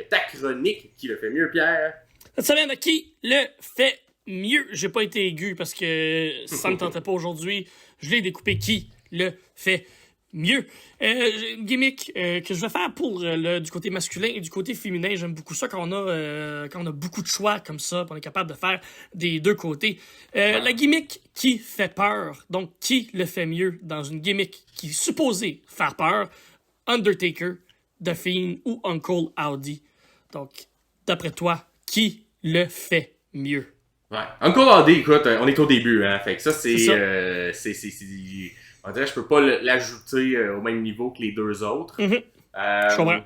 ta chronique qui le fait mieux, Pierre. Cette semaine, qui le fait mieux? J'ai pas été aigu parce que ça me tentait pas aujourd'hui. Je l'ai découpé. Qui le fait mieux? Une gimmick que je vais faire pour du côté masculin et du côté féminin. J'aime beaucoup ça quand on a beaucoup de choix comme ça, on est capable de faire des deux côtés. La gimmick qui fait peur. Donc, qui le fait mieux dans une gimmick qui est supposée faire peur? Undertaker, The Fiend ou Uncle Howdy. Donc, d'après toi, qui le fait mieux? Ouais. Uncle Howdy, écoute, on est au début, hein. Fait que ça, c'est on dirait que je peux pas l'ajouter au même niveau que les deux autres. Mm-hmm. Je comprends.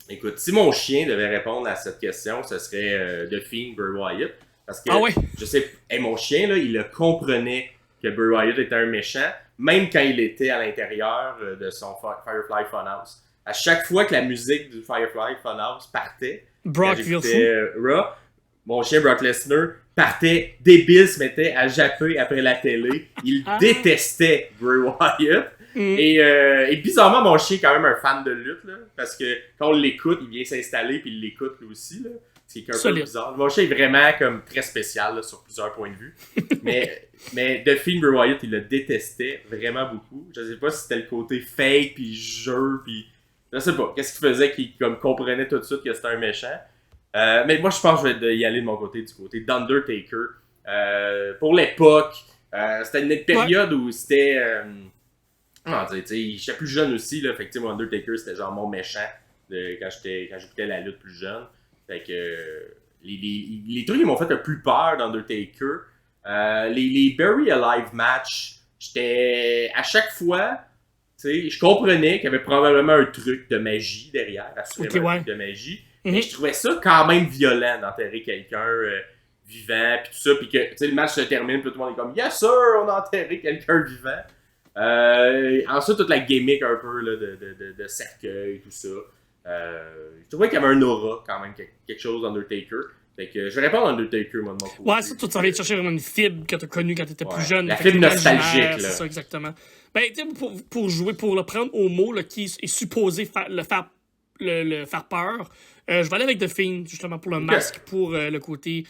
Écoute, si mon chien devait répondre à cette question, ce serait The Fiend, Bray Wyatt. Parce que, je sais, mon chien, là, il le comprenait que Bray Wyatt était un méchant, même quand il était à l'intérieur de son Firefly Funhouse. À chaque fois que la musique du Firefly Funhouse partait, Brock Raw, mon chien Brock Lesnar partait débile, se mettait à japper après la télé. Il détestait Bray Wyatt. Et bizarrement, mon chien est quand même un fan de lutte, là, parce que quand on l'écoute, il vient s'installer puis il l'écoute lui aussi. Là. C'est un peu bizarre. Mon chien est vraiment comme très spécial là, sur plusieurs points de vue. mais The Fiend, Bray Wyatt, il le détestait vraiment beaucoup. Je sais pas si c'était le côté fake puis jeu puis je sais pas. Qu'est-ce qu'il faisait qu'il comprenait tout de suite que c'était un méchant. Mais moi, je pense que je vais y aller de mon côté, du côté d'Undertaker. Pour l'époque, c'était une période où c'était... comment dire, j'étais plus jeune aussi, là, fait que moi, Undertaker, c'était genre mon méchant quand j'écoutais la lutte plus jeune. Fait que les trucs qui m'ont fait le plus peur d'Undertaker, les Bury Alive matchs, j'étais à chaque fois... je comprenais qu'il y avait probablement un truc de magie derrière, assurément un truc de magie, mais je trouvais ça quand même violent d'enterrer quelqu'un vivant, puis tout ça, puis que le match se termine, puis tout le monde est comme « Yes sir, on a enterré quelqu'un vivant! » Ensuite, toute la gimmick un peu là, de cercueil, tout ça. Je trouvais qu'il y avait un aura quand même, quelque chose d'Undertaker. Fait que je vais répondre à Undertaker, moi, de mon côté. Ouais, ça, tu vas aller chercher vraiment une fibre que tu as connue quand tu étais plus jeune. La fibre nostalgique, là. C'est ça, exactement. Ben, tu sais, pour le prendre au mot, là, qui est supposé le faire peur, je vais aller avec The Fiend, justement, pour le masque, pour le côté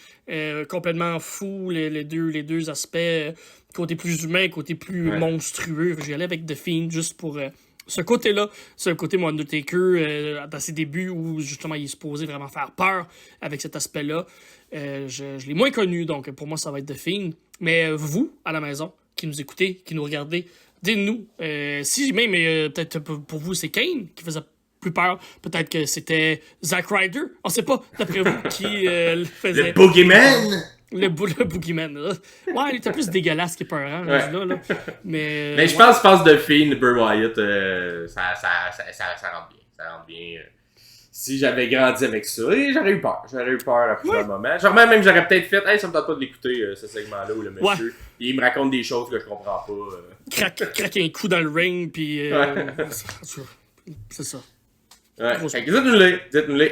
complètement fou, les deux aspects, côté plus humain, côté plus monstrueux. Je vais aller avec The Fiend, juste pour... ce côté-là, c'est un côté, mon Undertaker, dans ses débuts, où justement il est supposé vraiment faire peur avec cet aspect-là. Je l'ai moins connu, donc pour moi, ça va être The Fiend. Mais vous, à la maison, qui nous écoutez, qui nous regardez, dites-nous, si même, peut-être pour vous, c'est Kane qui faisait plus peur. Peut-être que c'était Zack Ryder. On sait pas, d'après vous, qui le faisait. Le Boogeyman! Le Boogeyman, là. Ouais, il était plus dégueulasse qu'épeurant, là. Mais je pense The Fiend, Bray Wyatt, ça rentre bien. Ça rentre bien. Si j'avais grandi avec ça, j'aurais eu peur. J'aurais eu peur à plusieurs moments. Genre même j'aurais peut-être fait, ça me tente pas de l'écouter, ce segment-là, où le monsieur, il me raconte des choses que je comprends pas. Craquer un coup dans le ring, puis... c'est ça. Ouais. Dites-nous-les.